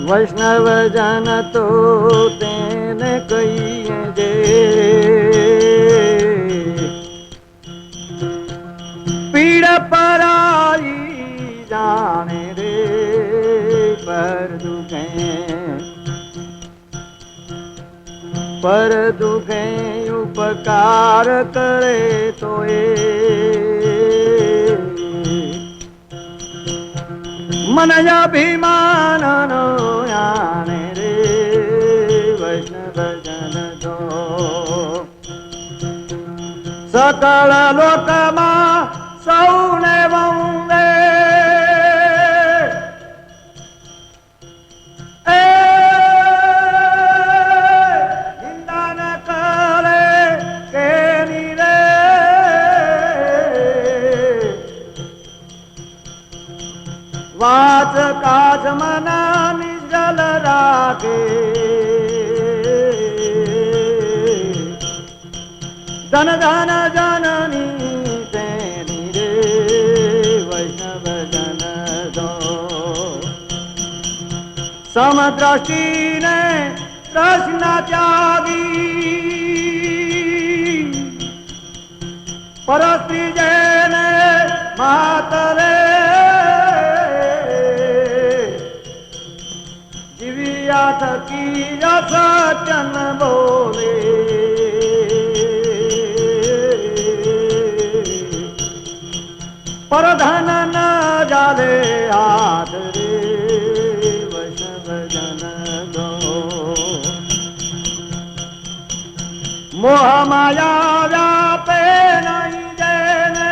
वैष्णव जन तो तेने कहिए जे पीड़ पराई जाने रे पर दुखे उपकार करे तो मन अभिमान नो याने रे वैष्णव जन दो सकल लोक मा सौने वंदे वाच काच मना निश्चल राखे धन धन जननी तेनी रे वैष्णव जन दो समदृष्टि ने प्रश्न त्यागी परस्त्री जैन मातरे थकी सचन बोले पर धन न जाले हाथ रे वैष्णव जन दो मोह माया व्यापे नहीं देने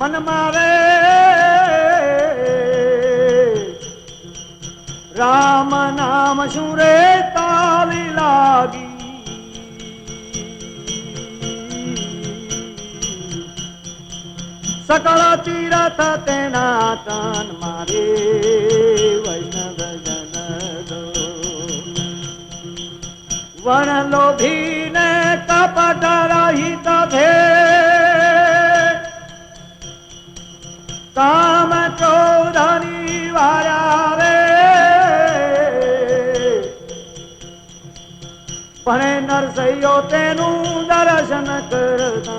मन मारे राम नाम सुरे ताली लागी सकल तीरथ तेना तन मारे वैष्णव जन दो वन लोभी ने कपट रहित भे काम चौधरी वाया रे पणे नरसैयो तेनु दर्शन करता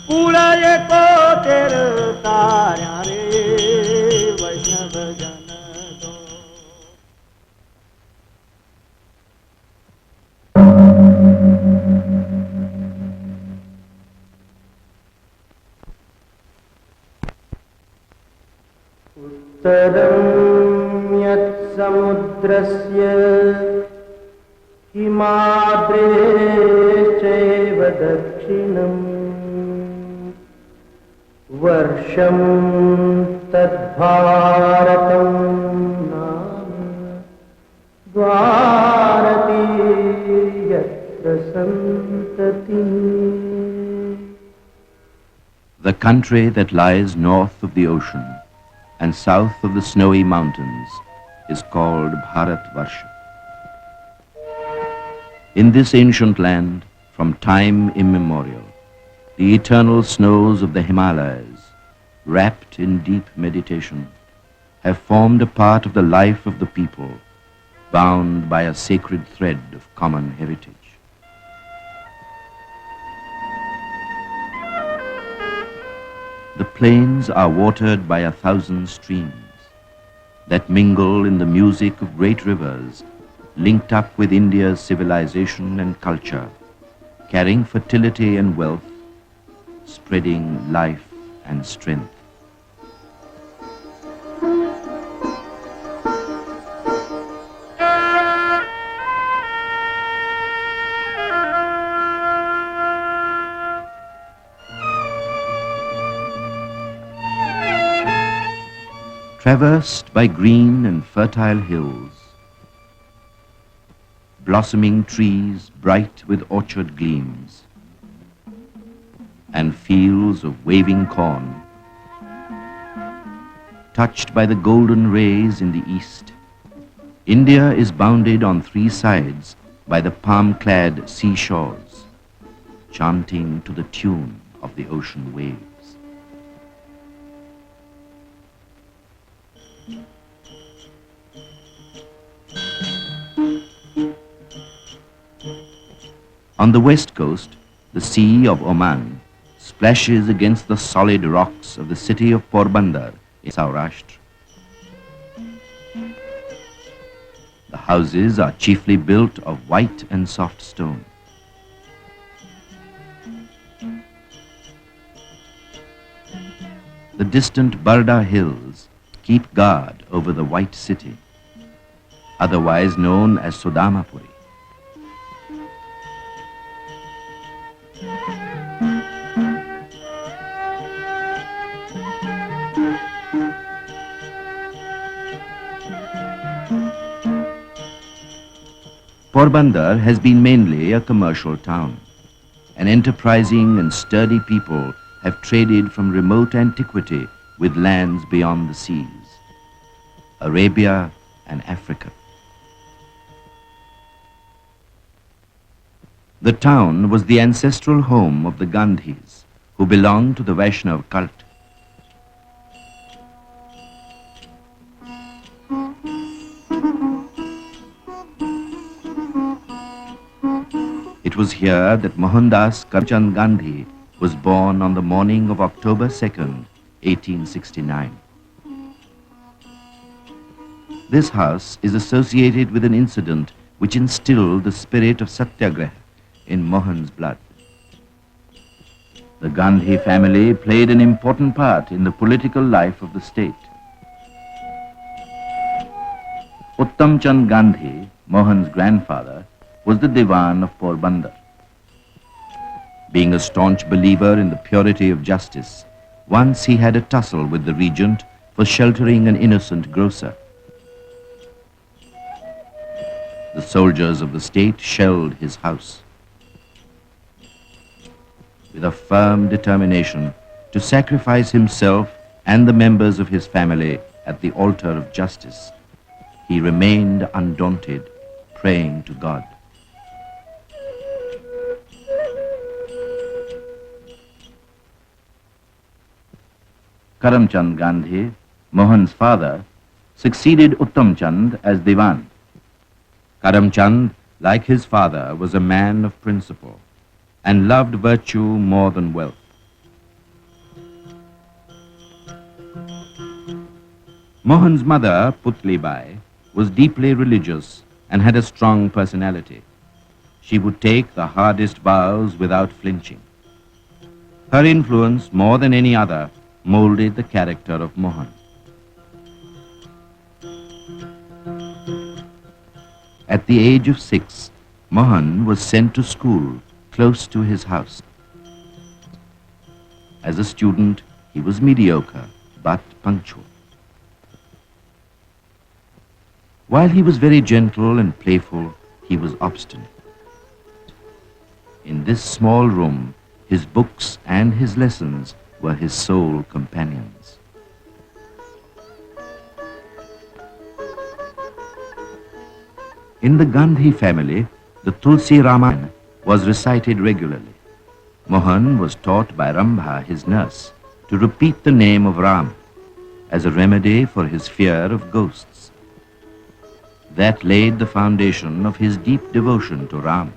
पूरा ये को तेर तारा रे वैष्णव जन दो उत्तरं यत्समुद्रस्य हिमाद्रेश्चैव दक्षिणम् वर्षं तद्भारतं नाम द्वारति यत्र सन्ततिः. The country that lies north of the ocean and south of the snowy mountains is called Bharatvarsha. In this ancient land, from time immemorial, the eternal snows of the Himalayas, wrapped in deep meditation, have formed a part of the life of the people, bound by a sacred thread of common heritage. The plains are watered by 1,000 streams that mingle in the music of great rivers, linked up with India's civilization and culture, carrying fertility and wealth, spreading life and strength. Traversed by green and fertile hills, blossoming trees bright with orchard gleams, and fields of waving corn, touched by the golden rays in the east, India is bounded on three sides by the palm-clad seashores, chanting to the tune of the ocean waves. On the west coast, the Sea of Oman splashes against the solid rocks of the city of Porbandar in Saurashtra. The houses are chiefly built of white and soft stone. The distant Barda hills keep guard over the white city, otherwise known as Sodamapuri. Porbandar has been mainly a commercial town. An enterprising and sturdy people have traded from remote antiquity with lands beyond the seas, Arabia and Africa. The town was the ancestral home of the Gandhis, who belonged to the Vaishnav cult. It was here that Mohandas Karamchand Gandhi was born on the morning of October 2nd, 1869. This house is associated with an incident which instilled the spirit of Satyagraha in Mohan's blood. The Gandhi family played an important part in the political life of the state. Uttam Chand Gandhi, Mohan's grandfather, was the Diwan of Porbandar. Being a staunch believer in the purity of justice, once he had a tussle with the regent for sheltering an innocent grocer. The soldiers of the state shelled his house. With a firm determination to sacrifice himself and the members of his family at the altar of justice, he remained undaunted, praying to God. Karamchand Gandhi, Mohan's father, succeeded Uttam Chand as Diwan. Karamchand, like his father, was a man of principle and loved virtue more than wealth. Mohan's mother, Putlibai, was deeply religious and had a strong personality. She would take the hardest vows without flinching. Her influence, more than any other, molded the character of Mohan. At the age of 6, Mohan was sent to school close to his house. As a student, he was mediocre but punctual. While he was very gentle and playful, he was obstinate. In this small room, his books and his lessons were his sole companions. In the Gandhi family, the Tulsi Ramayana was recited regularly. Mohan was taught by Rambha, his nurse, to repeat the name of Ram as a remedy for his fear of ghosts. That laid the foundation of his deep devotion to Ram.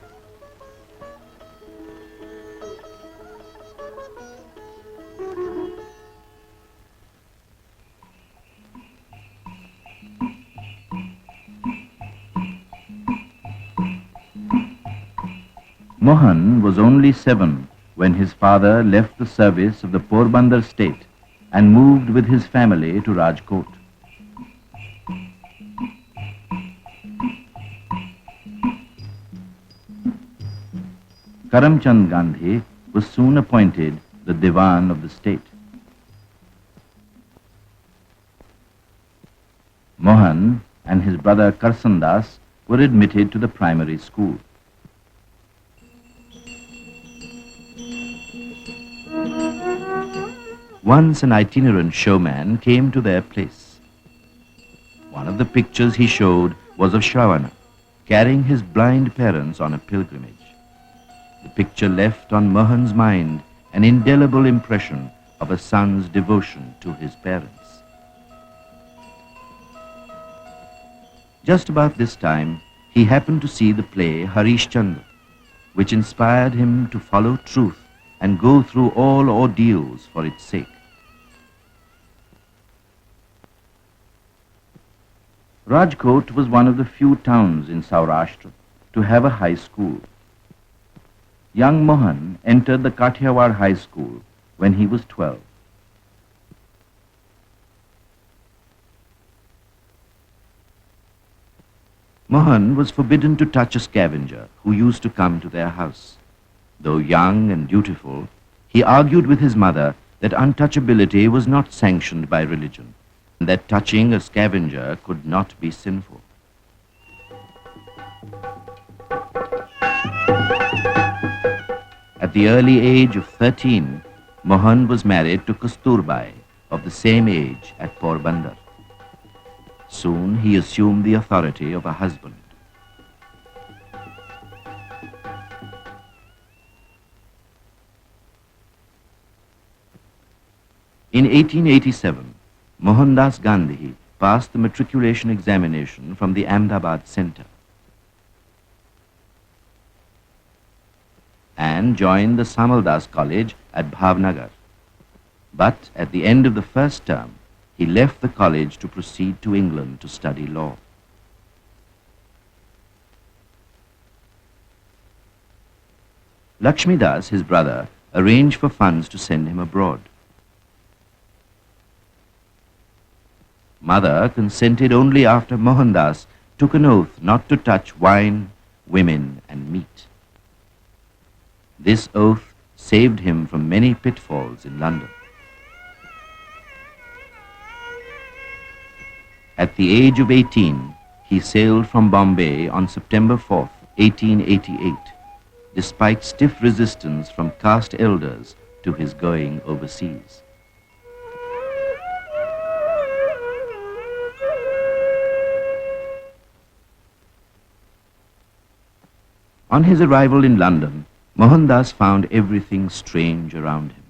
Mohan was only 7 when his father left the service of the Porbandar state and moved with his family to Rajkot. Karamchand Gandhi was soon appointed the Diwan of the state. Mohan and his brother Karsandas were admitted to the primary school. Once an itinerant showman came to their place. One of the pictures he showed was of Shravana, carrying his blind parents on a pilgrimage. The picture left on Mohan's mind an indelible impression of a son's devotion to his parents. Just about this time, he happened to see the play Harish Chandra, which inspired him to follow truth and go through all ordeals for its sake. Rajkot was one of the few towns in Saurashtra to have a high school. Young Mohan entered the Kathiawar High School when he was 12. Mohan was forbidden to touch a scavenger who used to come to their house. Though young and dutiful, he argued with his mother that untouchability was not sanctioned by religion, and that touching a scavenger could not be sinful. At the early age of 13, Mohan was married to Kasturbai, of the same age at Porbandar. Soon he assumed the authority of a husband. In 1887, Mohandas Gandhi passed the matriculation examination from the Ahmedabad Center and joined the Samaldas College at Bhavnagar. But at the end of the first term, he left the college to proceed to England to study law. Lakshmidas, his brother, arranged for funds to send him abroad. Mother consented only after Mohandas took an oath not to touch wine, women, and meat. This oath saved him from many pitfalls in London. At the age of 18, he sailed from Bombay on September 4, 1888, despite stiff resistance from caste elders to his going overseas. On his arrival in London, Mohandas found everything strange around him.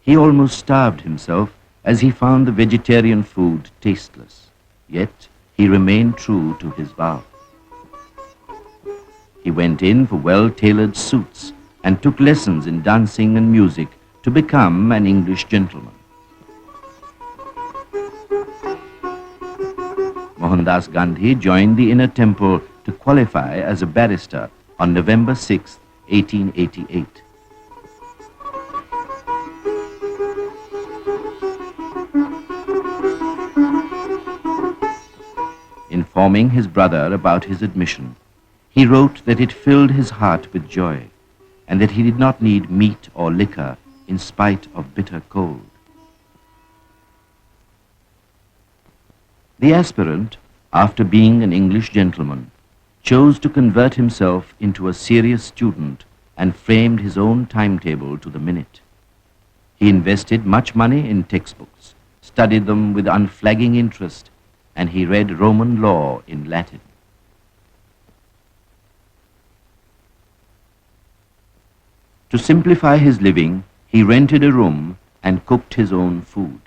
He almost starved himself as he found the vegetarian food tasteless, yet he remained true to his vow. He went in for well-tailored suits and took lessons in dancing and music to become an English gentleman. Mohandas Gandhi joined the Inner Temple to qualify as a barrister on November 6, 1888. Informing his brother about his admission, he wrote that it filled his heart with joy and that he did not need meat or liquor in spite of bitter cold. The aspirant, after being an English gentleman, chose to convert himself into a serious student and framed his own timetable to the minute. He invested much money in textbooks, studied them with unflagging interest, and he read Roman law in Latin. To simplify his living, he rented a room and cooked his own food.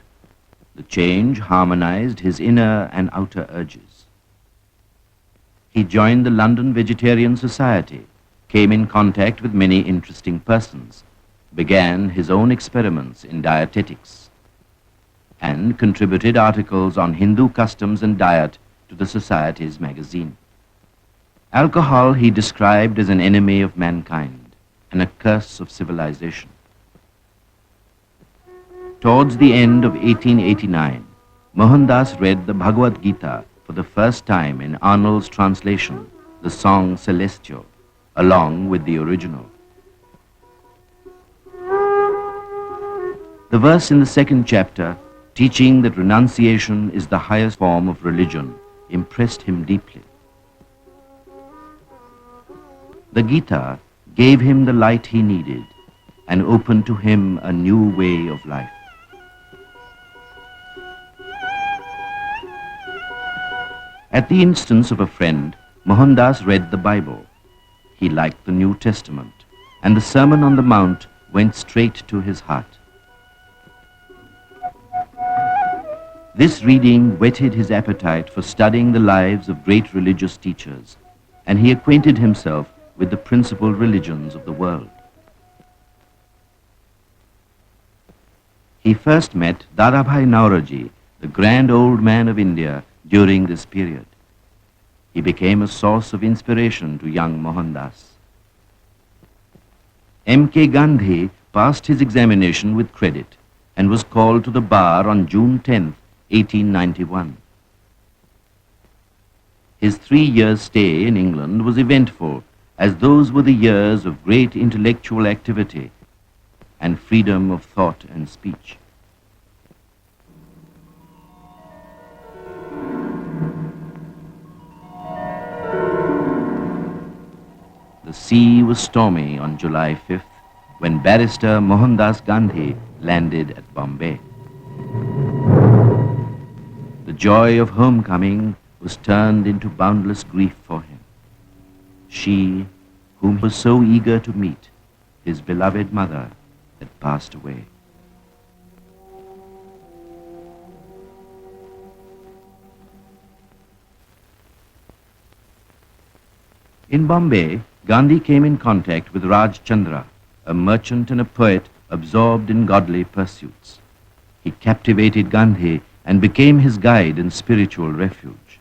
The change harmonized his inner and outer urges. He joined the London Vegetarian Society, came in contact with many interesting persons, began his own experiments in dietetics, and contributed articles on Hindu customs and diet to the Society's magazine. Alcohol he described as an enemy of mankind and a curse of civilization. Towards the end of 1889, Mohandas read the Bhagavad Gita for the first time in Arnold's translation, the song Celestial, along with the original. The verse in the second chapter, teaching that renunciation is the highest form of religion, impressed him deeply. The Gita gave him the light he needed and opened to him a new way of life. At the instance of a friend, Mohandas read the Bible. He liked the New Testament, and the Sermon on the Mount went straight to his heart. This reading whetted his appetite for studying the lives of great religious teachers, and he acquainted himself with the principal religions of the world. He first met Dadabhai Naoroji, the grand old man of India, during this period. He became a source of inspiration to young Mohandas. M.K. Gandhi passed his examination with credit and was called to the bar on June 10, 1891. His 3 years' stay in England was eventful, as those were the years of great intellectual activity and freedom of thought and speech. The sea was stormy on July 5th when barrister Mohandas Gandhi landed at Bombay. The joy of homecoming was turned into boundless grief for him. She, whom he was so eager to meet, his beloved mother, had passed away. In Bombay, Gandhi came in contact with Raj Chandra, a merchant and a poet absorbed in godly pursuits. He captivated Gandhi and became his guide and spiritual refuge.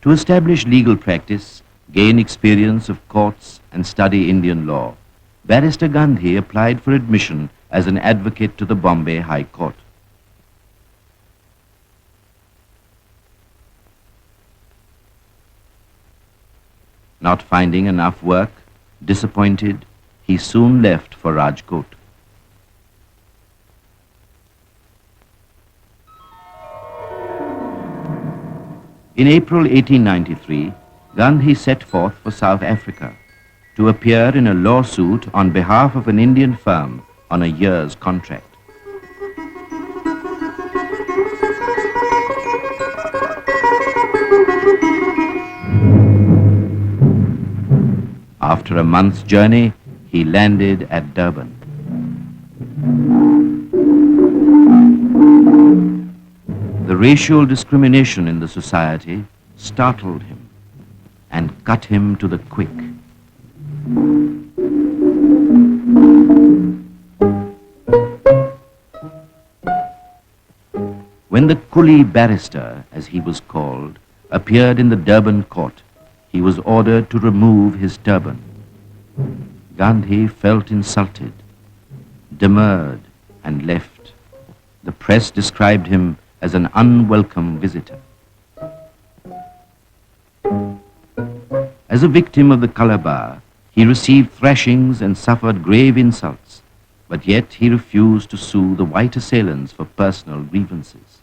To establish legal practice, gain experience of courts, and study Indian law, Barrister Gandhi applied for admission as an advocate to the Bombay High Court. Not finding enough work, disappointed, he soon left for Rajkot. In April 1893, Gandhi set forth for South Africa to appear in a lawsuit on behalf of an Indian firm on a year's contract. After a month's journey, he landed at Durban. The racial discrimination in the society startled him and cut him to the quick. When the coolie barrister, as he was called, appeared in the Durban court, he was ordered to remove his turban. Gandhi felt insulted, demurred, and left. The press described him as an unwelcome visitor. As a victim of the Calabar, he received thrashings and suffered grave insults, but yet he refused to sue the white assailants for personal grievances.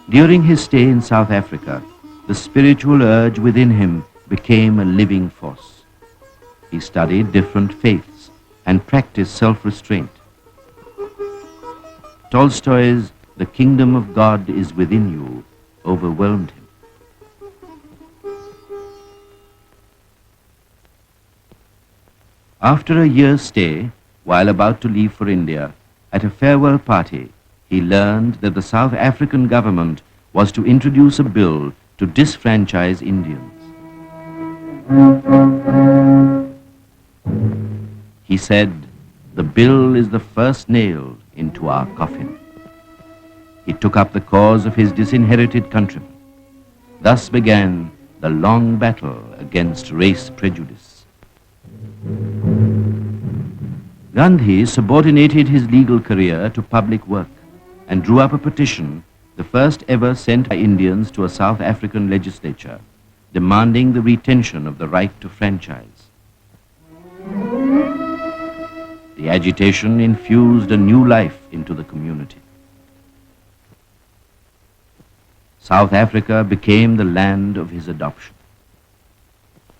During his stay in South Africa, the spiritual urge within him became a living force. He studied different faiths and practiced self-restraint. Tolstoy's "The Kingdom of God is Within You" overwhelmed him. After a year's stay, while about to leave for India, at a farewell party, he learned that the South African government was to introduce a bill to disfranchise Indians. He said, "The bill is the first nail into our coffin." He took up the cause of his disinherited countrymen. Thus began the long battle against race prejudice. Gandhi subordinated his legal career to public work and drew up a petition, the first ever sent by Indians to a South African legislature, demanding the retention of the right to franchise. The agitation infused a new life into the community. South Africa became the land of his adoption.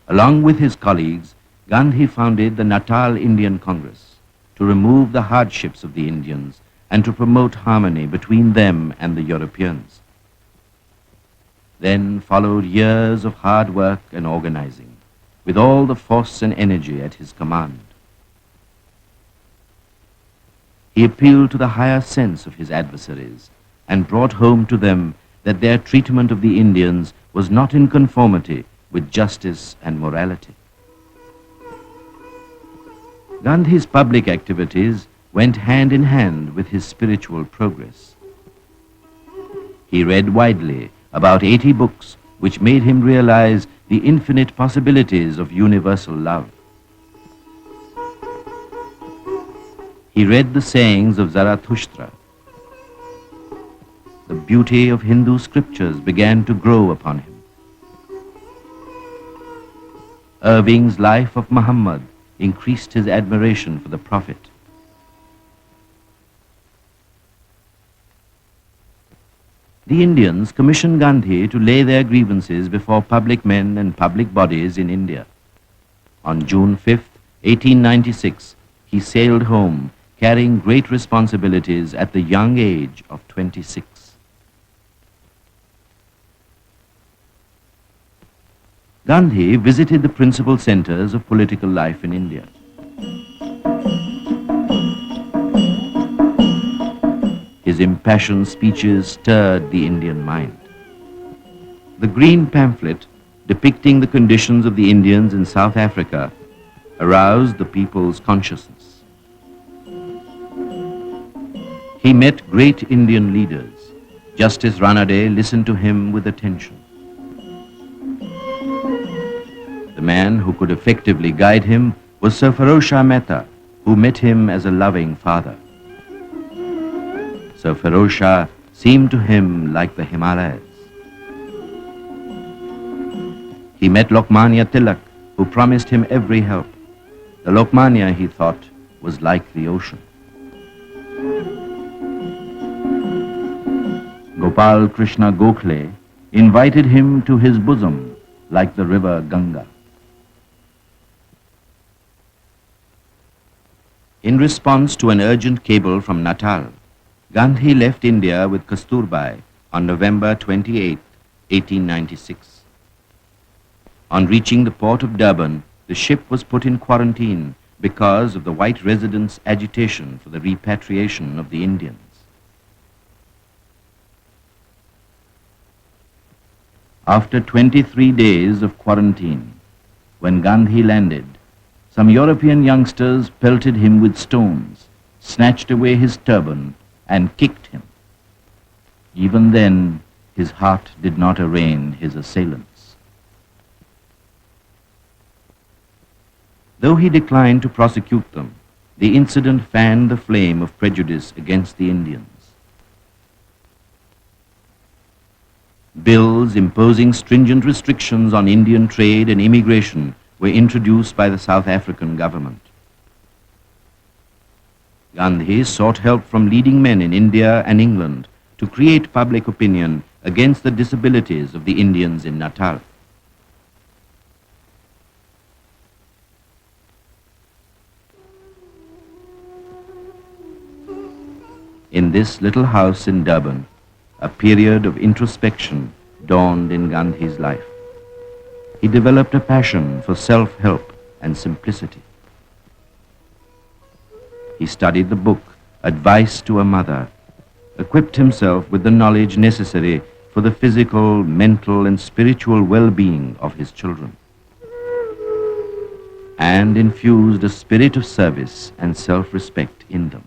Along with his colleagues, Gandhi founded the Natal Indian Congress to remove the hardships of the Indians and to promote harmony between them and the Europeans. Then followed years of hard work and organizing, with all the force and energy at his command. He appealed to the higher sense of his adversaries and brought home to them that their treatment of the Indians was not in conformity with justice and morality. Gandhi's public activities went hand in hand with his spiritual progress. He read widely, about 80 books, which made him realize the infinite possibilities of universal love. He read the sayings of Zarathustra. The beauty of Hindu scriptures began to grow upon him. Irving's Life of Muhammad increased his admiration for the Prophet. The Indians commissioned Gandhi to lay their grievances before public men and public bodies in India. On June 5, 1896, he sailed home, carrying great responsibilities at the young age of 26. Gandhi visited the principal centers of political life in India. His impassioned speeches stirred the Indian mind. The green pamphlet depicting the conditions of the Indians in South Africa aroused the people's consciousness. He met great Indian leaders. Justice Ranade listened to him with attention. The man who could effectively guide him was Sir Ferozshah Mehta, who met him as a loving father. Sir Ferozshah seemed to him like the Himalayas. He met Lokmanya Tilak, who promised him every help. The Lokmanya, he thought, was like the ocean. Gopal Krishna Gokhale invited him to his bosom like the river Ganga. In response to an urgent cable from Natal, Gandhi left India with Kasturbai on November 28, 1896. On reaching the port of Durban, the ship was put in quarantine because of the white residents' agitation for the repatriation of the Indians. After 23 days of quarantine, when Gandhi landed, some European youngsters pelted him with stones, snatched away his turban, and kicked him. Even then, his heart did not arraign his assailants. Though he declined to prosecute them, the incident fanned the flame of prejudice against the Indians. Bills imposing stringent restrictions on Indian trade and immigration were introduced by the South African government. Gandhi sought help from leading men in India and England to create public opinion against the disabilities of the Indians in Natal. In this little house in Durban, a period of introspection dawned in Gandhi's life. He developed a passion for self-help and simplicity. He studied the book, Advice to a Mother, equipped himself with the knowledge necessary for the physical, mental, and spiritual well-being of his children, and infused a spirit of service and self-respect in them.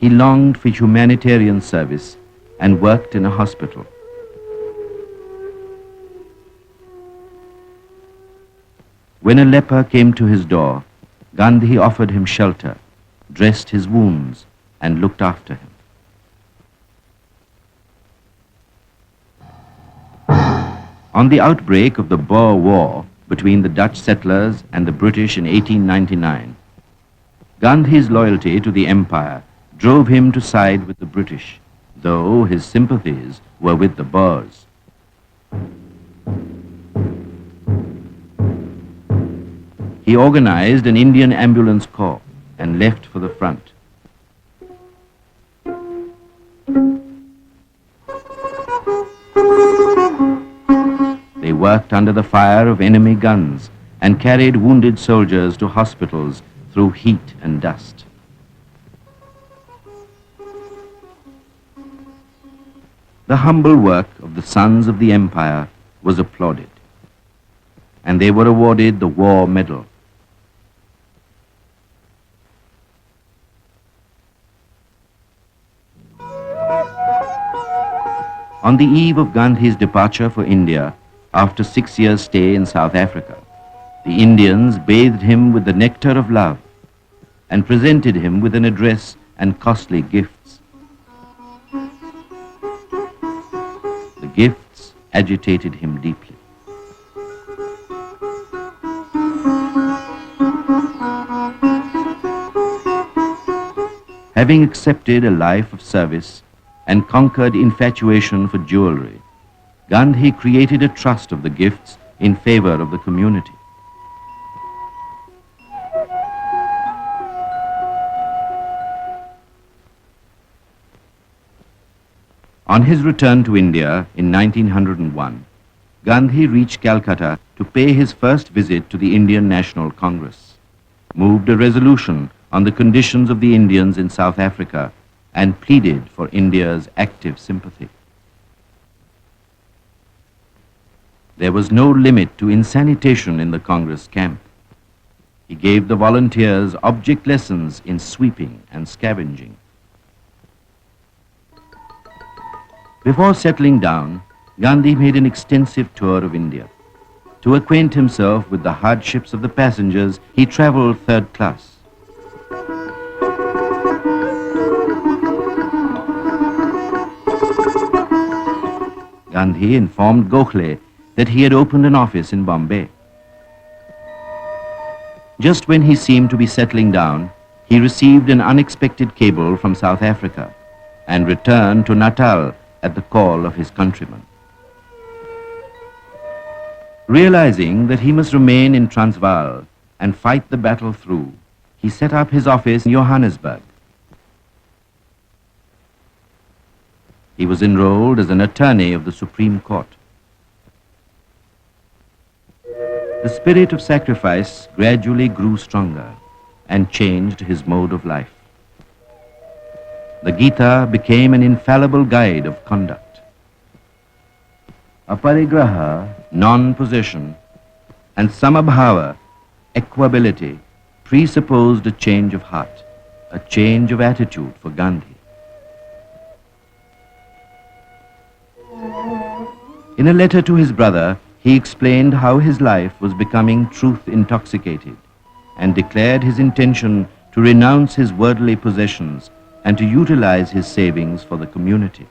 He longed for humanitarian service and worked in a hospital. When a leper came to his door, Gandhi offered him shelter, dressed his wounds, and looked after him. On the outbreak of the Boer War between the Dutch settlers and the British in 1899, Gandhi's loyalty to the empire drove him to side with the British, though his sympathies were with the Boers. He organized an Indian ambulance corps. and left for the front. They worked under the fire of enemy guns and carried wounded soldiers to hospitals through heat and dust. The humble work of the sons of the empire was applauded, and they were awarded the War Medal. On the eve of Gandhi's departure for India, after 6 years' stay in South Africa, the Indians bathed him with the nectar of love and presented him with an address and costly gifts. The gifts agitated him deeply. Having accepted a life of service and conquered infatuation for jewelry, Gandhi created a trust of the gifts in favor of the community. On his return to India in 1901, Gandhi reached Calcutta to pay his first visit to the Indian National Congress, moved a resolution on the conditions of the Indians in South Africa, and pleaded for India's active sympathy. There was no limit to insanitation in the Congress camp. He gave the volunteers object lessons in sweeping and scavenging. Before settling down, Gandhi made an extensive tour of India. To acquaint himself with the hardships of the passengers, he traveled third class. Gandhi informed Gokhale that he had opened an office in Bombay. Just when he seemed to be settling down, he received an unexpected cable from South Africa and returned to Natal at the call of his countrymen. Realizing that he must remain in Transvaal and fight the battle through, he set up his office in Johannesburg. He was enrolled as an attorney of the Supreme Court. The spirit of sacrifice gradually grew stronger and changed his mode of life. The Gita became an infallible guide of conduct. Aparigraha, non-possession, and samabhava, equability, presupposed a change of heart, a change of attitude for Gandhi. In a letter to his brother, he explained how his life was becoming truth-intoxicated and declared his intention to renounce his worldly possessions and to utilize his savings for the community.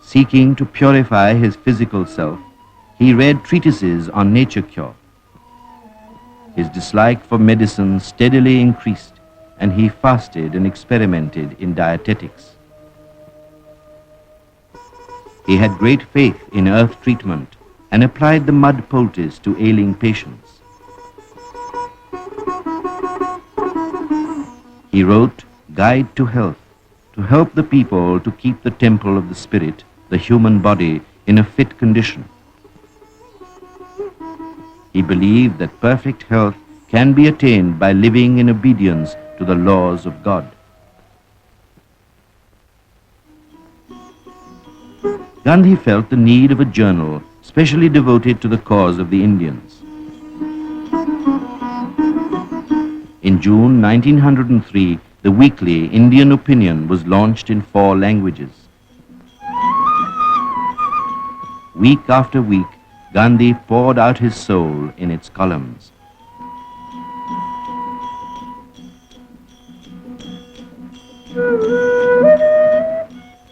Seeking to purify his physical self, he read treatises on nature cure. His dislike for medicine steadily increased, and he fasted and experimented in dietetics. He had great faith in earth treatment and applied the mud poultice to ailing patients. He wrote Guide to Health to help the people to keep the temple of the spirit, the human body, in a fit condition. He believed that perfect health can be attained by living in obedience to the laws of God. Gandhi felt the need of a journal specially devoted to the cause of the Indians. In June 1903, the weekly Indian Opinion was launched in 4 languages. Week after week, Gandhi poured out his soul in its columns.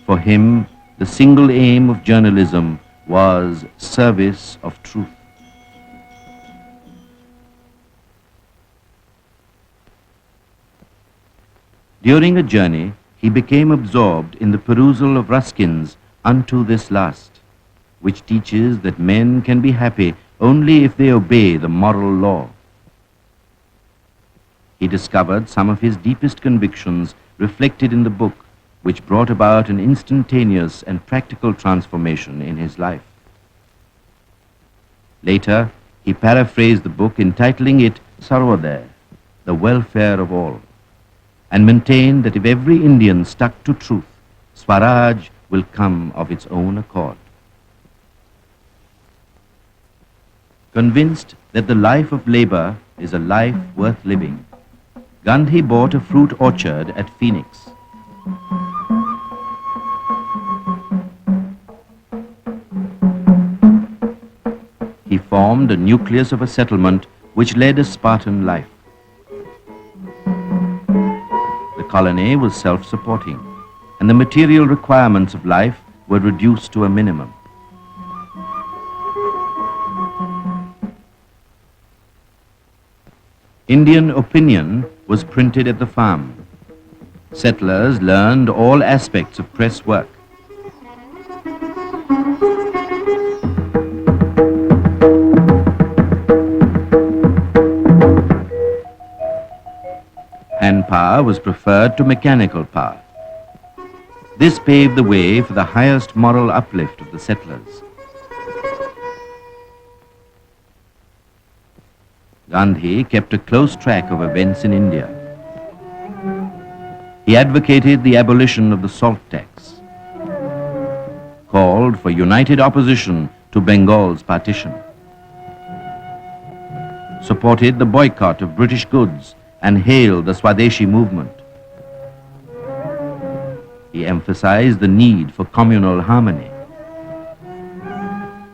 For him, the single aim of journalism was service of truth. During a journey, he became absorbed in the perusal of Ruskin's Unto This Last, which teaches that men can be happy only if they obey the moral law. he discovered some of his deepest convictions reflected in the book, which brought about an instantaneous and practical transformation in his life. Later, he paraphrased the book, entitling it Sarvodaya, the welfare of all, and maintained that if every Indian stuck to truth, Swaraj will come of its own accord. Convinced that the life of labor is a life worth living, Gandhi bought a fruit orchard at Phoenix. He formed a nucleus of a settlement which led a Spartan life. The colony was self-supporting, and the material requirements of life were reduced to a minimum. Indian opinion was printed at the farm. Settlers learned all aspects of press work. Hand power was preferred to mechanical power. This paved the way for the highest moral uplift of the settlers. Gandhi kept a close track of events in India. He advocated the abolition of the salt tax, called for united opposition to Bengal's partition, supported the boycott of British goods, and hailed the Swadeshi movement. He emphasized the need for communal harmony,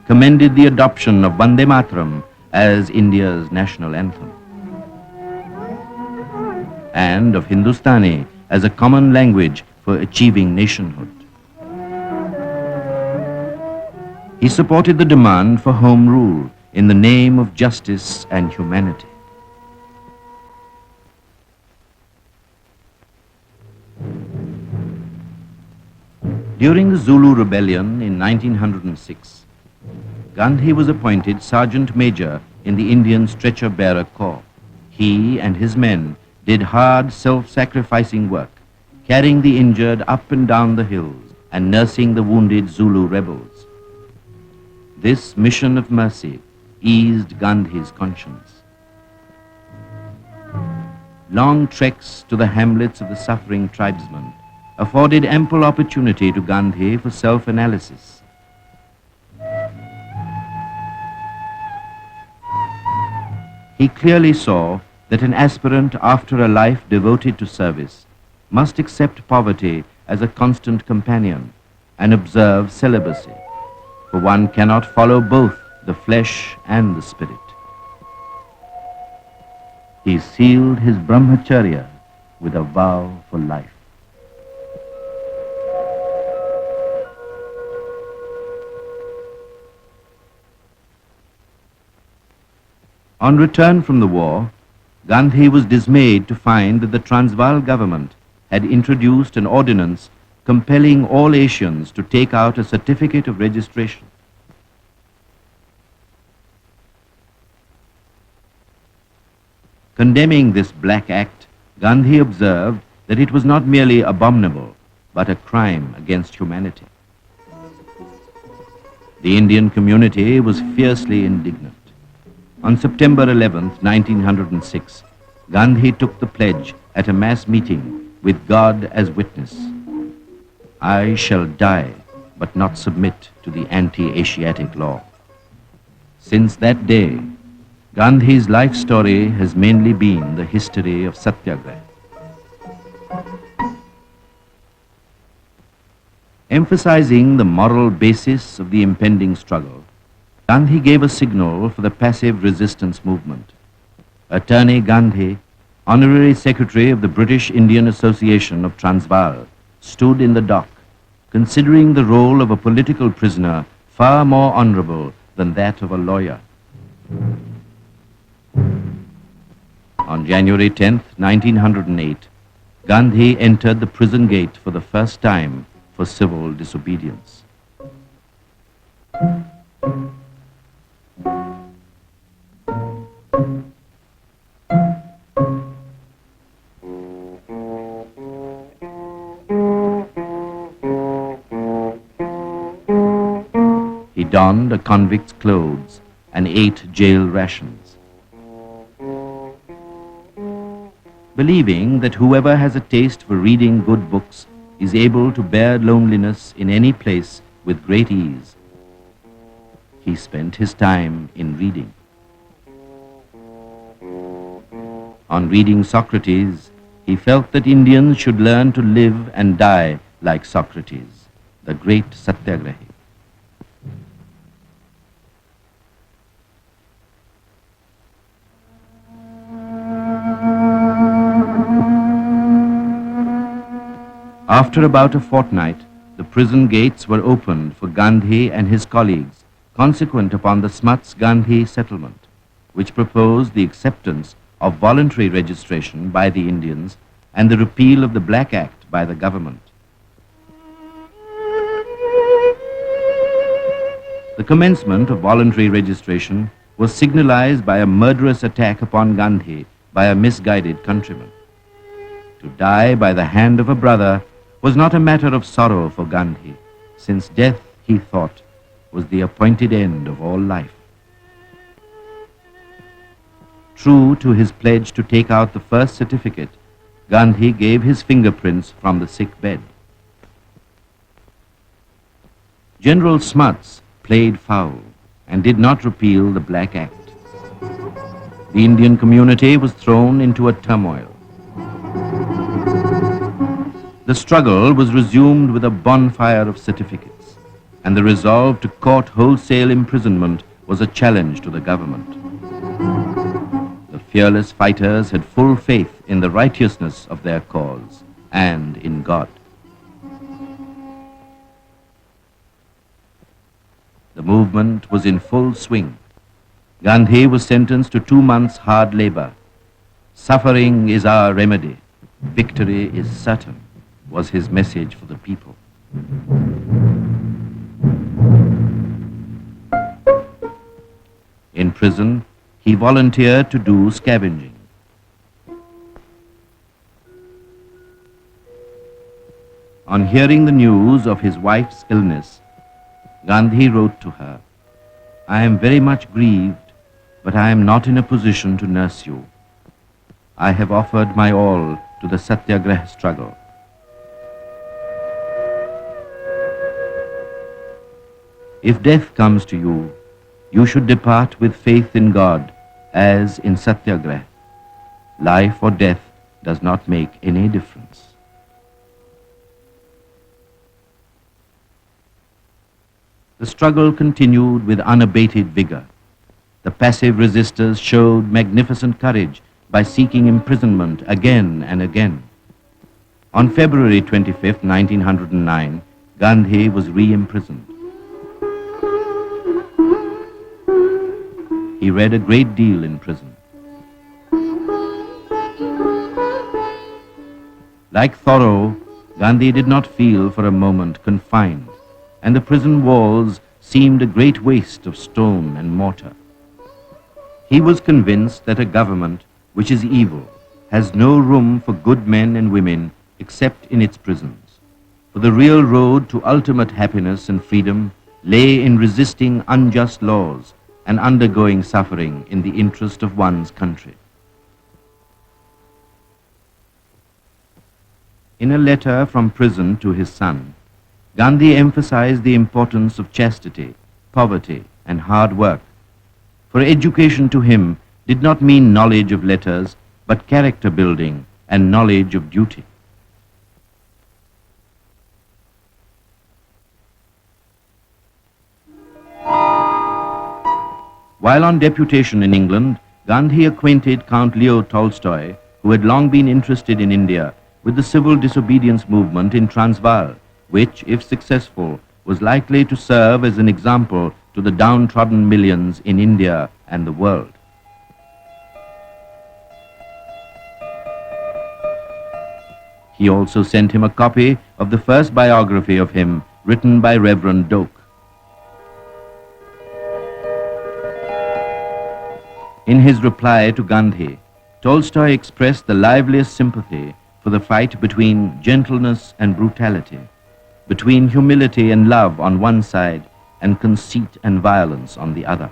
commended the adoption of Vande Mataram as India's national anthem, and of Hindustani as a common language for achieving nationhood. He supported the demand for home rule in the name of justice and humanity. During the Zulu rebellion in 1906, Gandhi was appointed Sergeant Major in the Indian Stretcher Bearer Corps. He and his men did hard, self-sacrificing work, carrying the injured up and down the hills and nursing the wounded Zulu rebels. This mission of mercy eased Gandhi's conscience. Long treks to the hamlets of the suffering tribesmen afforded ample opportunity to Gandhi for self-analysis. He clearly saw that an aspirant after a life devoted to service must accept poverty as a constant companion and observe celibacy, for one cannot follow both the flesh and the spirit. He sealed his brahmacharya with a vow for life. On return from the war, Gandhi was dismayed to find that the Transvaal government had introduced an ordinance compelling all Asians to take out a certificate of registration. Condemning this black act, Gandhi observed that it was not merely abominable, but a crime against humanity. The Indian community was fiercely indignant. On September 11, 1906, Gandhi took the pledge at a mass meeting with God as witness. I shall die, but not submit to the anti-Asiatic law. Since that day, Gandhi's life story has mainly been the history of Satyagraha. Emphasizing the moral basis of the impending struggle, Gandhi gave a signal for the passive resistance movement. Attorney Gandhi, Honorary Secretary of the British Indian Association of Transvaal, stood in the dock, considering the role of a political prisoner far more honorable than that of a lawyer. On January 10, 1908, Gandhi entered the prison gate for the first time for civil disobedience. He donned a convict's clothes and ate jail rations. Believing that whoever has a taste for reading good books is able to bear loneliness in any place with great ease, he spent his time in reading. On reading Socrates, he felt that Indians should learn to live and die like Socrates, the great Satyagrahi. After about a fortnight, the prison gates were opened for Gandhi and his colleagues, consequent upon the Smuts-Gandhi settlement, which proposed the acceptance of voluntary registration by the Indians and the repeal of the Black Act by the government. The commencement of voluntary registration was signalized by a murderous attack upon Gandhi by a misguided countryman. To die by the hand of a brother was not a matter of sorrow for Gandhi, since death, he thought, was the appointed end of all life. True to his pledge to take out the first certificate, Gandhi gave his fingerprints from the sick bed. General Smuts played foul and did not repeal the Black Act. The Indian community was thrown into a turmoil. The struggle was resumed with a bonfire of certificates, and the resolve to court wholesale imprisonment was a challenge to the government. The fearless fighters had full faith in the righteousness of their cause and in God. The movement was in full swing. Gandhi was sentenced to 2 months' hard labor. "Suffering is our remedy. Victory is certain," was his message for the people. In prison, he volunteered to do scavenging. On hearing the news of his wife's illness, Gandhi wrote to her, "I am very much grieved, but I am not in a position to nurse you. I have offered my all to the Satyagraha struggle. If death comes to you, you should depart with faith in God, as in Satyagraha. Life or death does not make any difference." The struggle continued with unabated vigor. The passive resistors showed magnificent courage by seeking imprisonment again and again. On February 25, 1909, Gandhi was re-imprisoned. He read a great deal in prison. Like Thoreau, Gandhi did not feel for a moment confined, and the prison walls seemed a great waste of stone and mortar. He was convinced that a government which is evil has no room for good men and women except in its prisons. For the real road to ultimate happiness and freedom lay in resisting unjust laws and undergoing suffering in the interest of one's country. In a letter from prison to his son, Gandhi emphasized the importance of chastity, poverty, and hard work. For education to him did not mean knowledge of letters, but character building and knowledge of duty. While on deputation in England, Gandhi acquainted Count Leo Tolstoy, who had long been interested in India, with the civil disobedience movement in Transvaal, which, if successful, was likely to serve as an example to the downtrodden millions in India and the world. He also sent him a copy of the first biography of him written by Reverend Doak. In his reply to Gandhi, Tolstoy expressed the liveliest sympathy for the fight between gentleness and brutality, between humility and love on one side, and conceit and violence on the other.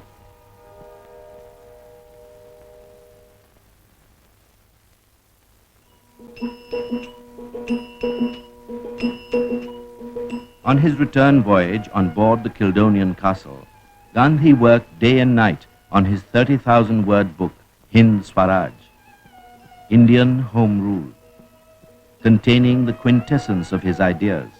On his return voyage on board the Kildonian castle, Gandhi worked day and night on his 30,000-word book, Hind Swaraj, Indian Home Rule, containing the quintessence of his ideas.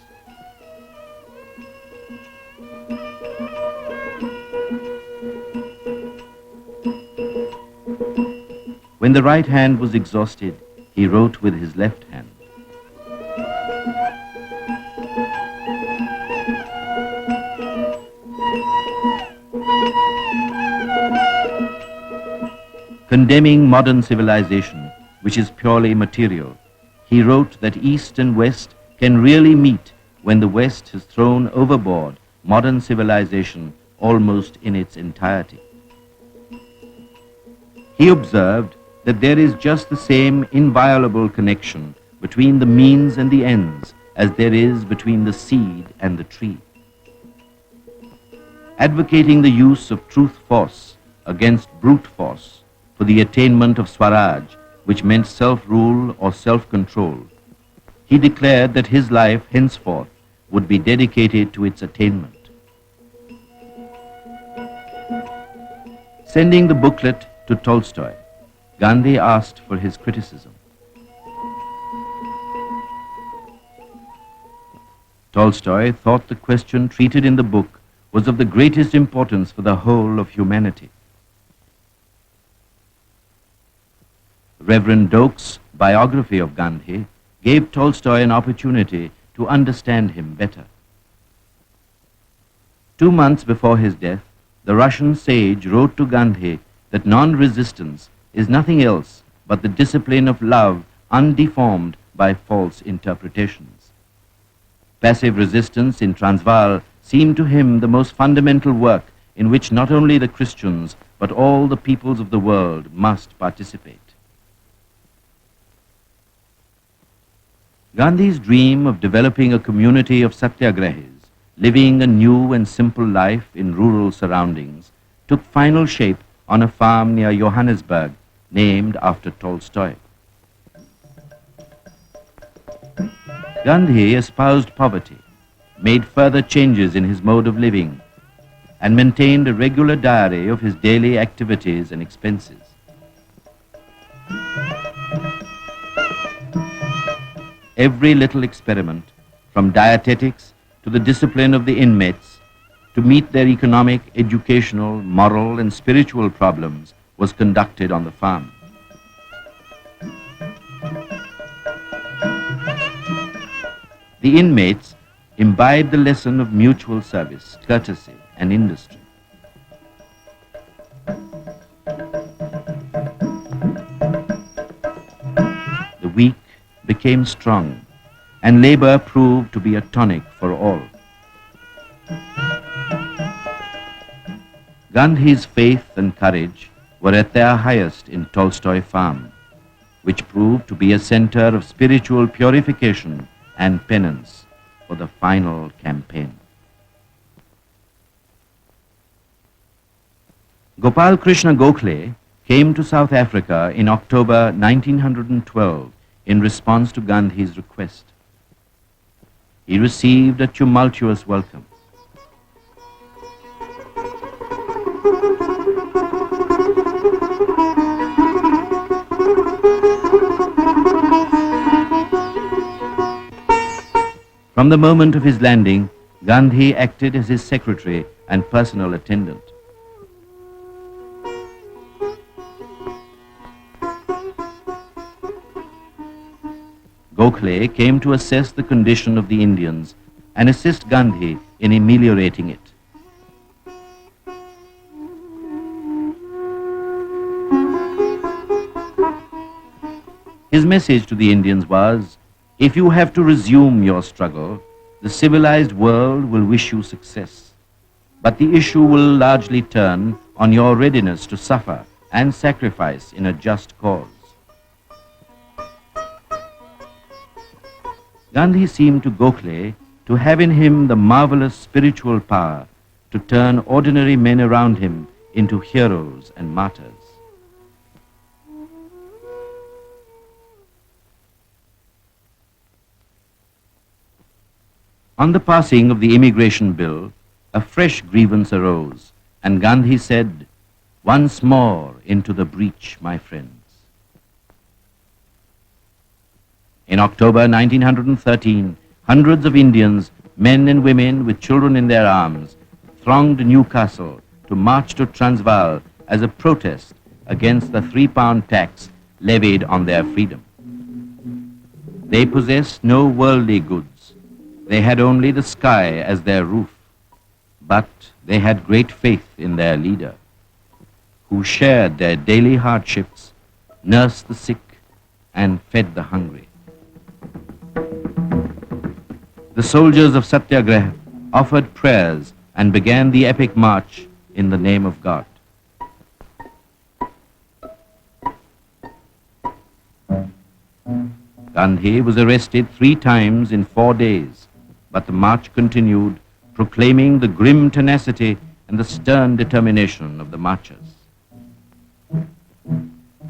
When the right hand was exhausted, he wrote with his left hand. Condemning modern civilization, which is purely material, he wrote that East and West can really meet when the West has thrown overboard modern civilization almost in its entirety. He observed that there is just the same inviolable connection between the means and the ends as there is between the seed and the tree. Advocating the use of truth force against brute force for the attainment of Swaraj, which meant self-rule or self-control, he declared that his life henceforth would be dedicated to its attainment. Sending the booklet to Tolstoy, Gandhi asked for his criticism. Tolstoy thought the question treated in the book was of the greatest importance for the whole of humanity. Reverend Doak's biography of Gandhi gave Tolstoy an opportunity to understand him better. 2 months before his death, the Russian sage wrote to Gandhi that non-resistance is nothing else but the discipline of love undeformed by false interpretations. Passive resistance in Transvaal seemed to him the most fundamental work in which not only the Christians but all the peoples of the world must participate. Gandhi's dream of developing a community of satyagrahis, living a new and simple life in rural surroundings, took final shape on a farm near Johannesburg named after Tolstoy. Gandhi espoused poverty, made further changes in his mode of living, and maintained a regular diary of his daily activities and expenses. Every little experiment, from dietetics to the discipline of the inmates, to meet their economic, educational, moral, and spiritual problems, was conducted on the farm. The inmates imbibed the lesson of mutual service, courtesy, and industry. The weak became strong, and labor proved to be a tonic for all. Gandhi's faith and courage were at their highest in Tolstoy Farm, which proved to be a center of spiritual purification and penance for the final campaign. Gopal Krishna Gokhale came to South Africa in October 1912 in response to Gandhi's request. He received a tumultuous welcome. From the moment of his landing, Gandhi acted as his secretary and personal attendant. Gokhale came to assess the condition of the Indians and assist Gandhi in ameliorating it. His message to the Indians was, if you have to resume your struggle, the civilized world will wish you success. But the issue will largely turn on your readiness to suffer and sacrifice in a just cause. Gandhi seemed to Gokhale to have in him the marvelous spiritual power to turn ordinary men around him into heroes and martyrs. On the passing of the Immigration Bill, a fresh grievance arose, and Gandhi said, "Once more into the breach, my friends." In October 1913, hundreds of Indians, men and women with children in their arms, thronged Newcastle to march to Transvaal as a protest against the £3 tax levied on their freedom. They possessed no worldly goods. They had only the sky as their roof. But they had great faith in their leader, who shared their daily hardships, nursed the sick, and fed the hungry. The soldiers of Satyagraha offered prayers and began the epic march in the name of God. Gandhi was arrested 3 times in 4 days, but the march continued, proclaiming the grim tenacity and the stern determination of the marchers.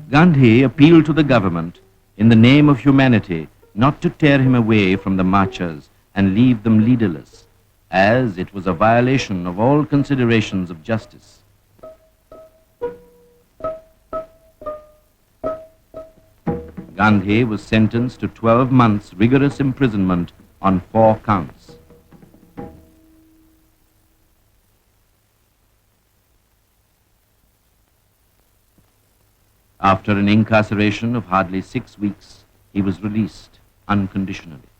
Gandhi appealed to the government in the name of humanity not to tear him away from the marchers and leave them leaderless, as it was a violation of all considerations of justice. Gandhi was sentenced to 12 months' rigorous imprisonment on 4 counts. After an incarceration of hardly 6 weeks, he was released unconditionally.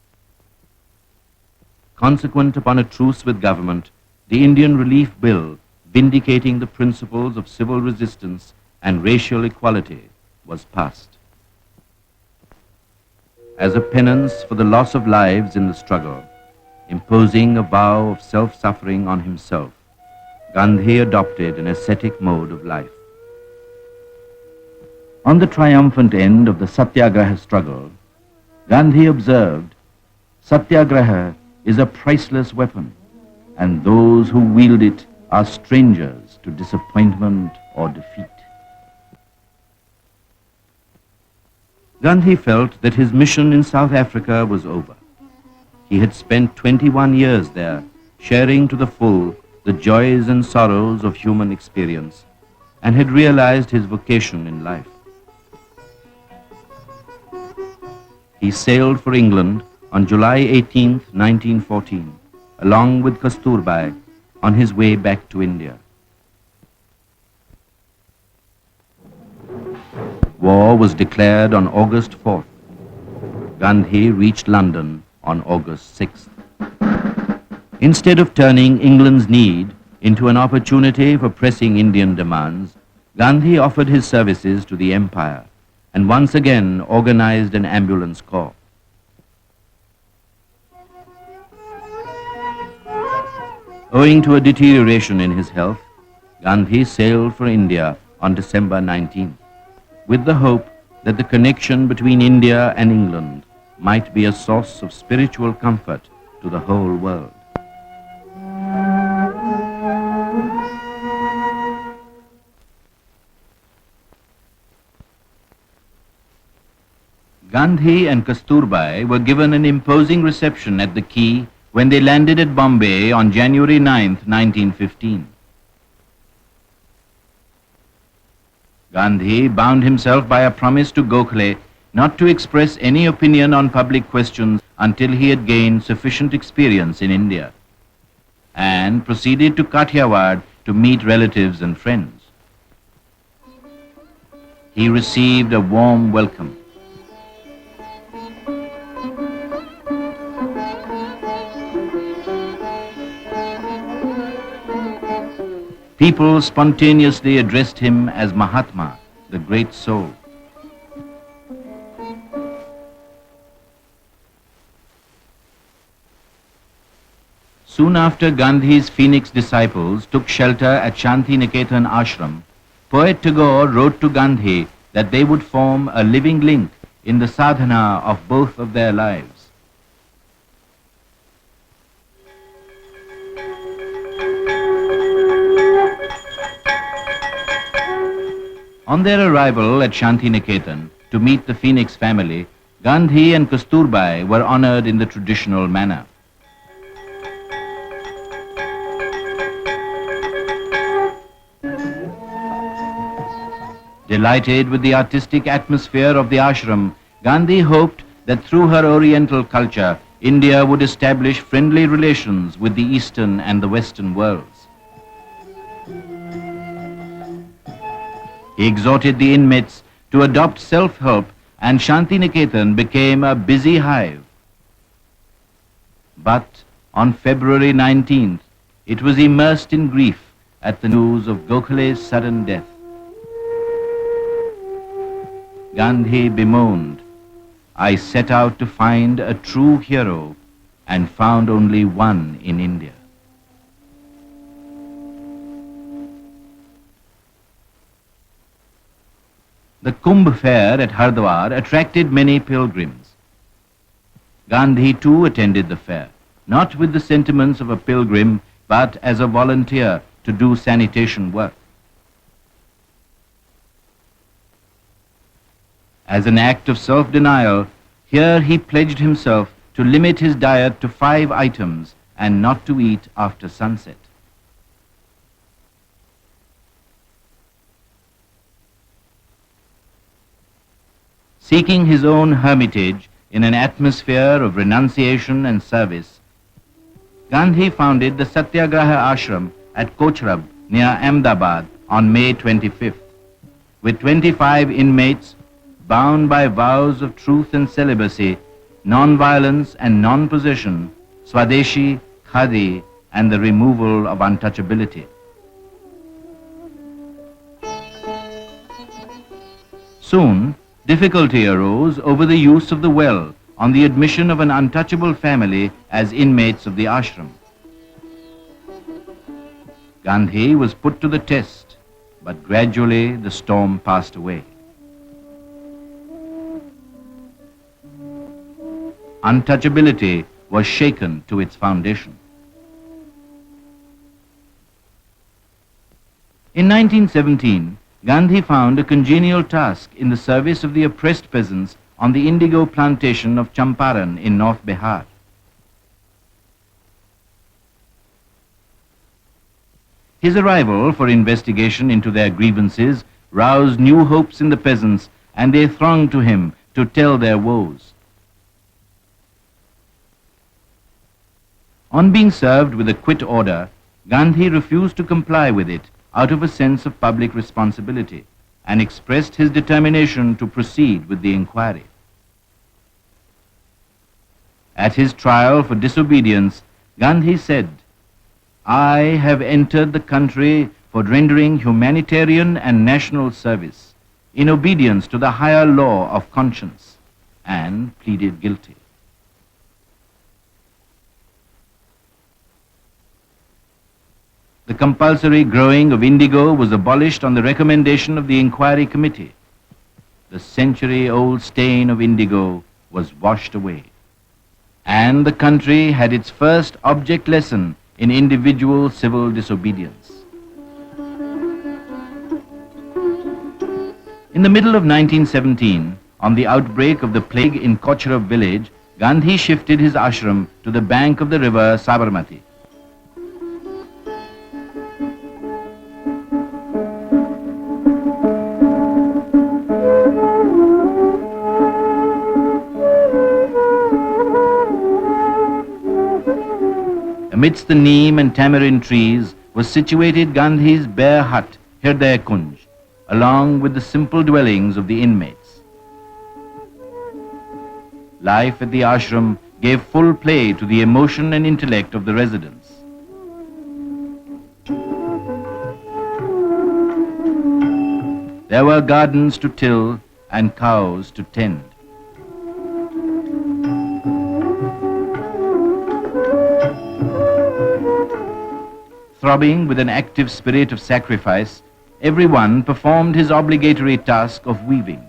Consequent upon a truce with government, the Indian Relief Bill, vindicating the principles of civil resistance and racial equality, was passed. As a penance for the loss of lives in the struggle, imposing a vow of self-suffering on himself, Gandhi adopted an ascetic mode of life. On the triumphant end of the Satyagraha struggle, Gandhi observed, "Satyagraha is a priceless weapon, and those who wield it are strangers to disappointment or defeat." Gandhi felt that his mission in South Africa was over. He had spent 21 years there, sharing to the full the joys and sorrows of human experience, and had realized his vocation in life. He sailed for England on July 18, 1914, along with Kasturbai, on his way back to India. War was declared on August 4th. Gandhi reached London on August 6th. Instead of turning England's need into an opportunity for pressing Indian demands, Gandhi offered his services to the empire and once again organized an ambulance corps. Owing to a deterioration in his health, Gandhi sailed for India on December 19th, with the hope that the connection between India and England might be a source of spiritual comfort to the whole world. Gandhi and Kasturbai were given an imposing reception at the quay when they landed at Bombay on January 9, 1915. Gandhi bound himself by a promise to Gokhale not to express any opinion on public questions until he had gained sufficient experience in India, and proceeded to Kathiawar to meet relatives and friends. He received a warm welcome. People spontaneously addressed him as Mahatma, the great soul. Soon after Gandhi's Phoenix disciples took shelter at Shanti Niketan Ashram, poet Tagore wrote to Gandhi that they would form a living link in the sadhana of both of their lives. On their arrival at Shantiniketan to meet the Phoenix family, Gandhi and Kasturbai were honored in the traditional manner. Delighted with the artistic atmosphere of the ashram, Gandhi hoped that through her Oriental culture, India would establish friendly relations with the Eastern and the Western worlds. He exhorted the inmates to adopt self-help, and Shantiniketan became a busy hive. But on February 19th, it was immersed in grief at the news of Gokhale's sudden death. Gandhi bemoaned, "I set out to find a true hero and found only one in India." The Kumbh fair at Hardwar attracted many pilgrims. Gandhi too attended the fair, not with the sentiments of a pilgrim, but as a volunteer to do sanitation work. As an act of self-denial, here he pledged himself to limit his diet to 5 items and not to eat after sunset. Seeking his own hermitage in an atmosphere of renunciation and service, Gandhi founded the Satyagraha Ashram at Kochrab near Ahmedabad on May 25th. With 25 inmates bound by vows of truth and celibacy, non-violence and non-possession, Swadeshi, Khadi, and the removal of untouchability. Soon, difficulty arose over the use of the well on the admission of an untouchable family as inmates of the ashram. Gandhi was put to the test, but gradually the storm passed away. Untouchability was shaken to its foundation. In 1917, Gandhi found a congenial task in the service of the oppressed peasants on the indigo plantation of Champaran in North Bihar. His arrival for investigation into their grievances roused new hopes in the peasants, and they thronged to him to tell their woes. On being served with a quit order, Gandhi refused to comply with it out of a sense of public responsibility and expressed his determination to proceed with the inquiry. At his trial for disobedience, Gandhi said, "I have entered the country for rendering humanitarian and national service in obedience to the higher law of conscience," and pleaded guilty. The compulsory growing of indigo was abolished on the recommendation of the inquiry committee. The century-old stain of indigo was washed away, and the country had its first object lesson in individual civil disobedience. In the middle of 1917, on the outbreak of the plague in Kochrab village, Gandhi shifted his ashram to the bank of the river Sabarmati. Amidst the neem and tamarind trees was situated Gandhi's bare hut, Hirday Kunj, along with the simple dwellings of the inmates. Life at the ashram gave full play to the emotion and intellect of the residents. There were gardens to till and cows to tend. Throbbing with an active spirit of sacrifice, everyone performed his obligatory task of weaving.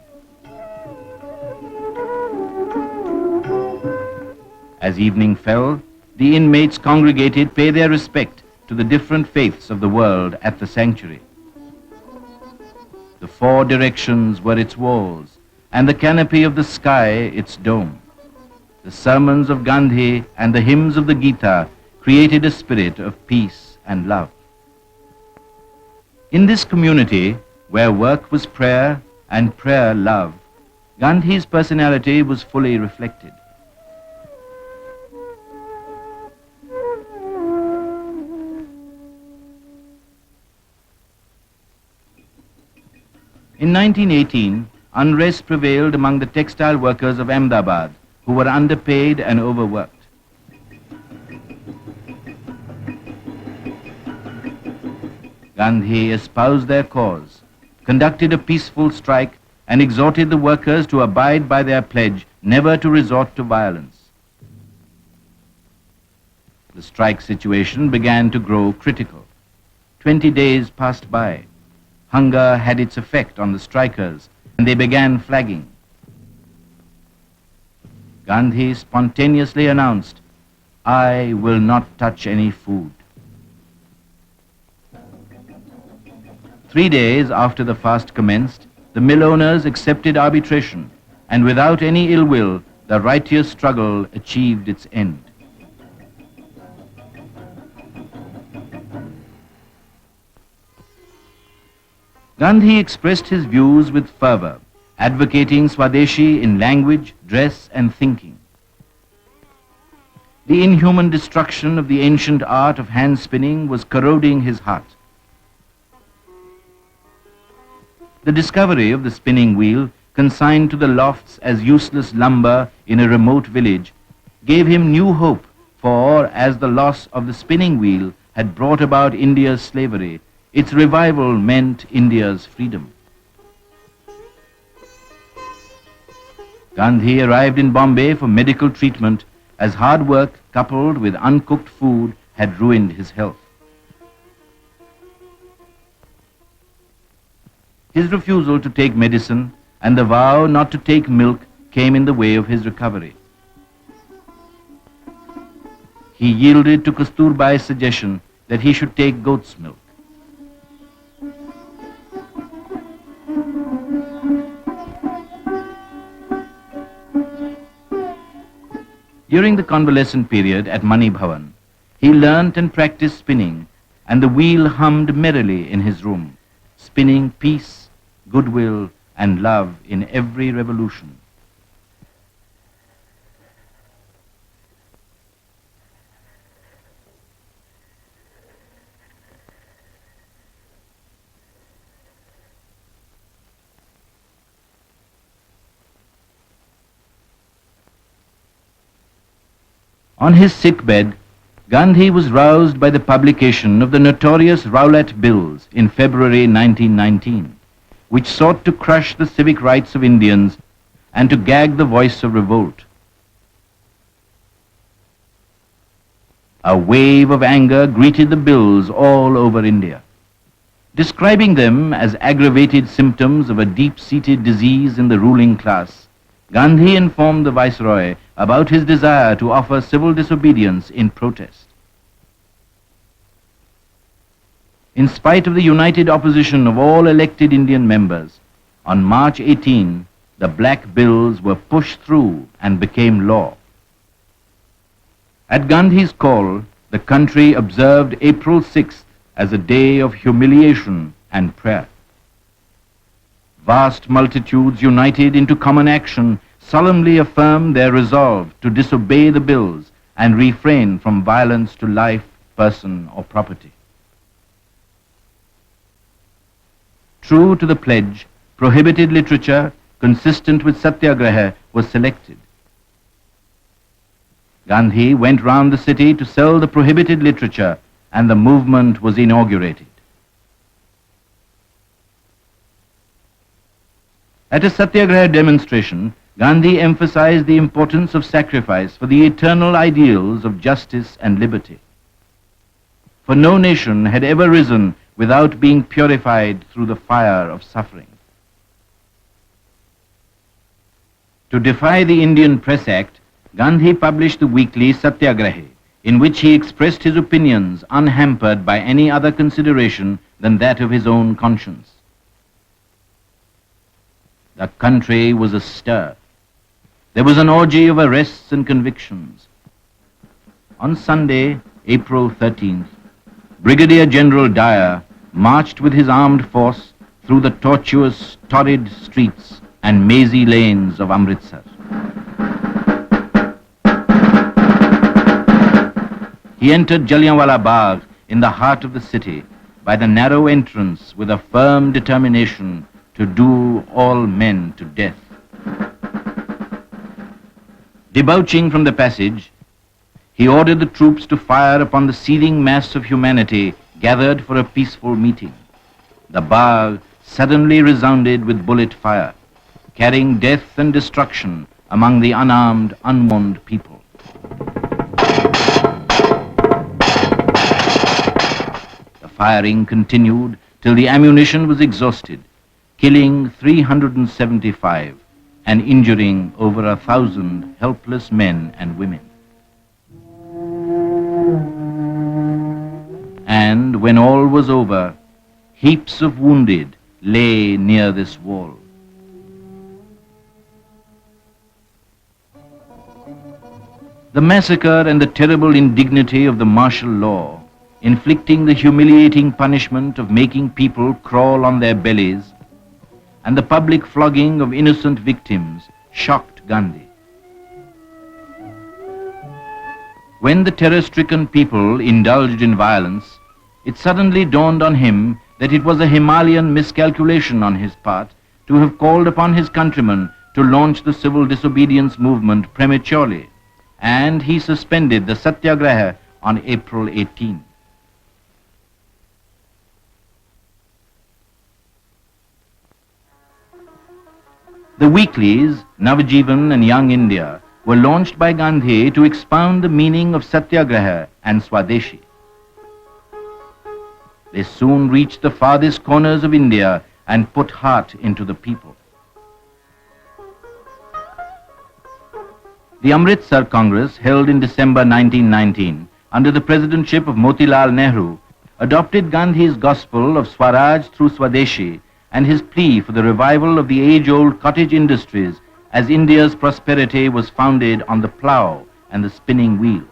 As evening fell, the inmates congregated pay their respect to the different faiths of the world at the sanctuary. The four directions were its walls, and the canopy of the sky its dome. The sermons of Gandhi and the hymns of the Gita created a spirit of peace and love. In this community, where work was prayer and prayer love, Gandhi's personality was fully reflected. In 1918, unrest prevailed among the textile workers of Ahmedabad, who were underpaid and overworked. Gandhi espoused their cause, conducted a peaceful strike, and exhorted the workers to abide by their pledge never to resort to violence. The strike situation began to grow critical. 20 days passed by. Hunger had its effect on the strikers, and they began flagging. Gandhi spontaneously announced, "I will not touch any food." 3 days after the fast commenced, the mill owners accepted arbitration, and without any ill will, the righteous struggle achieved its end. Gandhi expressed his views with fervor, advocating Swadeshi in language, dress, and thinking. The inhuman destruction of the ancient art of hand spinning was corroding his heart. The discovery of the spinning wheel, consigned to the lofts as useless lumber in a remote village, gave him new hope, for as the loss of the spinning wheel had brought about India's slavery, its revival meant India's freedom. Gandhi arrived in Bombay for medical treatment, as hard work coupled with uncooked food had ruined his health. His refusal to take medicine and the vow not to take milk came in the way of his recovery. He yielded to Kasturbai's suggestion that he should take goat's milk. During the convalescent period at Mani Bhavan, he learnt and practiced spinning, and the wheel hummed merrily in his room, spinning peace, goodwill, and love in every revolution. On his sick bed, Gandhi was roused by the publication of the notorious Rowlatt Bills in February 1919, which sought to crush the civic rights of Indians and to gag the voice of revolt. A wave of anger greeted the bills all over India. Describing them as aggravated symptoms of a deep-seated disease in the ruling class, Gandhi informed the Viceroy about his desire to offer civil disobedience in protest. In spite of the united opposition of all elected Indian members, on March 18, the Black Bills were pushed through and became law. At Gandhi's call, the country observed April 6th as a day of humiliation and prayer. Vast multitudes united into common action solemnly affirmed their resolve to disobey the bills and refrain from violence to life, person, or property. True to the pledge, prohibited literature consistent with Satyagraha was selected. Gandhi went round the city to sell the prohibited literature, and the movement was inaugurated. At a Satyagraha demonstration, Gandhi emphasized the importance of sacrifice for the eternal ideals of justice and liberty. For no nation had ever risen without being purified through the fire of suffering. To defy the Indian Press Act, Gandhi published the weekly Satyagrahi, in which he expressed his opinions unhampered by any other consideration than that of his own conscience. The country was astir. There was an orgy of arrests and convictions. On Sunday, April 13th, Brigadier General Dyer marched with his armed force through the tortuous, torrid streets and mazy lanes of Amritsar. He entered Jallianwala Bagh in the heart of the city by the narrow entrance with a firm determination to do all men to death. Debouching from the passage, he ordered the troops to fire upon the seething mass of humanity gathered for a peaceful meeting. The Bagh suddenly resounded with bullet fire, carrying death and destruction among the unarmed, unwarned people. The firing continued till the ammunition was exhausted, killing 375 and injuring over 1,000 helpless men and women. And when all was over, heaps of wounded lay near this wall. The massacre and the terrible indignity of the martial law, inflicting the humiliating punishment of making people crawl on their bellies, and the public flogging of innocent victims shocked Gandhi. When the terror-stricken people indulged in violence, it suddenly dawned on him that it was a Himalayan miscalculation on his part to have called upon his countrymen to launch the civil disobedience movement prematurely, and he suspended the Satyagraha on April 18. The weeklies, Navajivan and Young India, were launched by Gandhi to expound the meaning of Satyagraha and Swadeshi. They soon reached the farthest corners of India and put heart into the people. The Amritsar Congress, held in December 1919, under the presidentship of Motilal Nehru, adopted Gandhi's gospel of Swaraj through Swadeshi and his plea for the revival of the age-old cottage industries as India's prosperity was founded on the plough and the spinning wheel.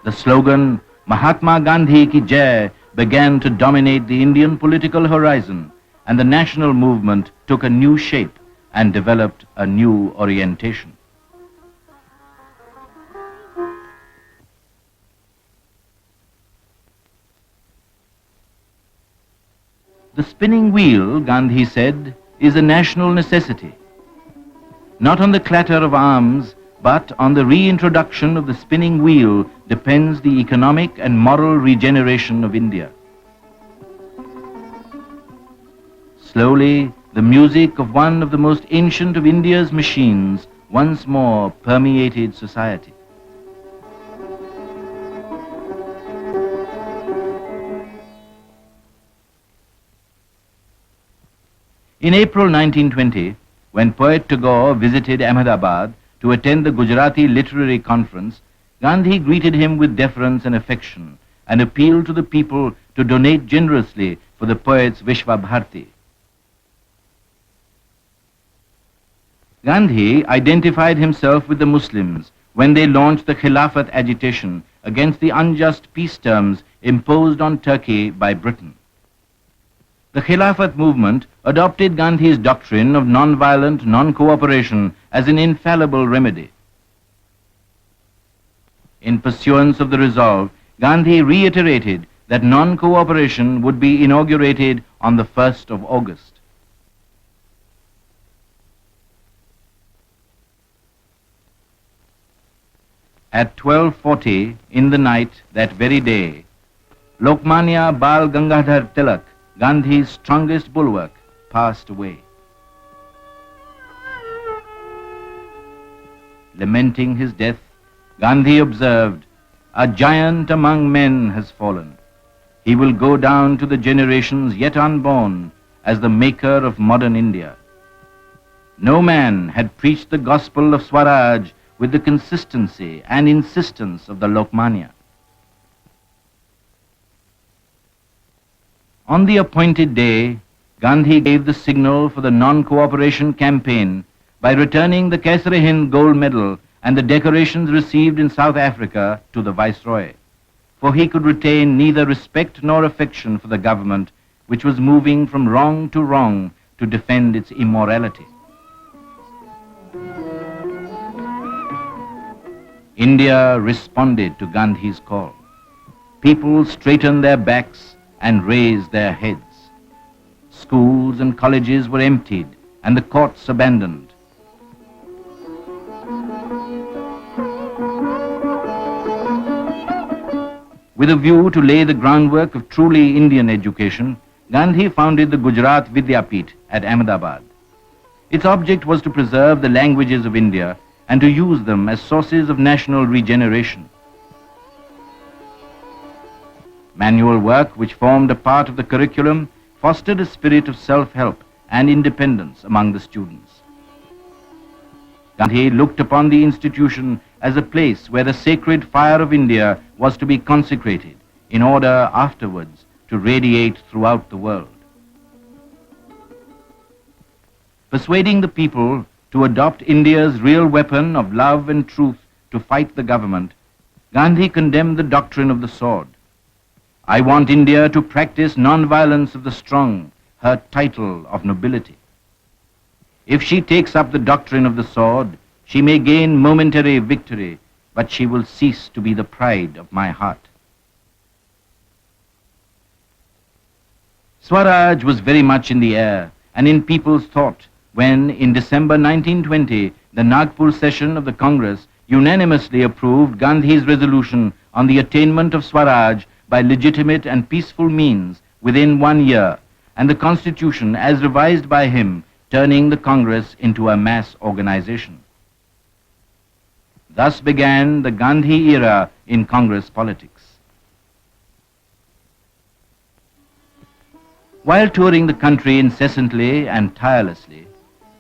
The slogan, Mahatma Gandhi ki Jai, began to dominate the Indian political horizon, and the national movement took a new shape and developed a new orientation. The spinning wheel, Gandhi said, is a national necessity. Not on the clatter of arms, but on the reintroduction of the spinning wheel depends the economic and moral regeneration of India. Slowly, the music of one of the most ancient of India's machines once more permeated society. In April 1920, when poet Tagore visited Ahmedabad to attend the Gujarati Literary Conference, Gandhi greeted him with deference and affection and appealed to the people to donate generously for the poet's Vishwa Bharti. Gandhi identified himself with the Muslims when they launched the Khilafat agitation against the unjust peace terms imposed on Turkey by Britain. The Khilafat movement adopted Gandhi's doctrine of non-violent non-cooperation as an infallible remedy. In pursuance of the resolve, Gandhi reiterated that non-cooperation would be inaugurated on the 1st of August. At 12:40 in the night that very day, Lokmanya Bal Gangadhar Tilak, Gandhi's strongest bulwark, passed away. Lamenting his death, Gandhi observed, "A giant among men has fallen. He will go down to the generations yet unborn as the maker of modern India." No man had preached the gospel of Swaraj with the consistency and insistence of the Lokmanya. On the appointed day, Gandhi gave the signal for the non-cooperation campaign by returning the Kaisar Hind gold medal and the decorations received in South Africa to the Viceroy, for he could retain neither respect nor affection for the government which was moving from wrong to defend its immorality. India responded to Gandhi's call. People straightened their backs and raised their heads. Schools and colleges were emptied and the courts abandoned. With a view to lay the groundwork of truly Indian education, Gandhi founded the Gujarat Vidyapith at Ahmedabad. Its object was to preserve the languages of India and to use them as sources of national regeneration. Manual work, which formed a part of the curriculum, fostered a spirit of self-help and independence among the students. Gandhi looked upon the institution as a place where the sacred fire of India was to be consecrated in order afterwards to radiate throughout the world. Persuading the people to adopt India's real weapon of love and truth to fight the government, Gandhi condemned the doctrine of the sword. I want India to practice non-violence of the strong, her title of nobility. If she takes up the doctrine of the sword, she may gain momentary victory, but she will cease to be the pride of my heart. Swaraj was very much in the air and in people's thought when, in December 1920, the Nagpur session of the Congress unanimously approved Gandhi's resolution on the attainment of Swaraj by legitimate and peaceful means within 1 year, and the Constitution, as revised by him, turning the Congress into a mass organization. Thus began the Gandhi era in Congress politics. While touring the country incessantly and tirelessly,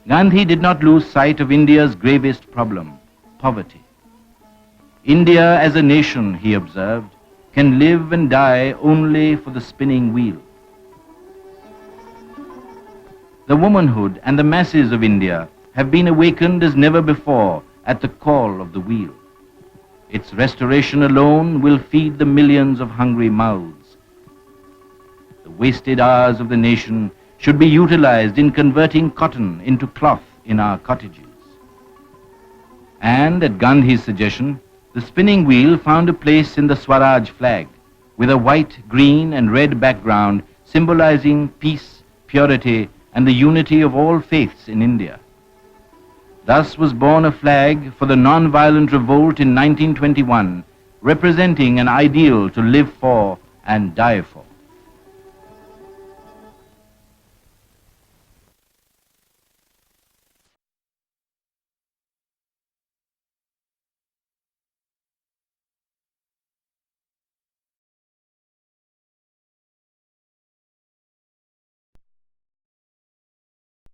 Gandhi did not lose sight of India's gravest problem, poverty. India as a nation, he observed, can live and die only for the spinning wheel. The womanhood and the masses of India have been awakened as never before at the call of the wheel. Its restoration alone will feed the millions of hungry mouths. The wasted hours of the nation should be utilized in converting cotton into cloth in our cottages. And at Gandhi's suggestion, the spinning wheel found a place in the Swaraj flag, with a white, green and red background symbolizing peace, purity and the unity of all faiths in India. Thus was born a flag for the non-violent revolt in 1921, representing an ideal to live for and die for.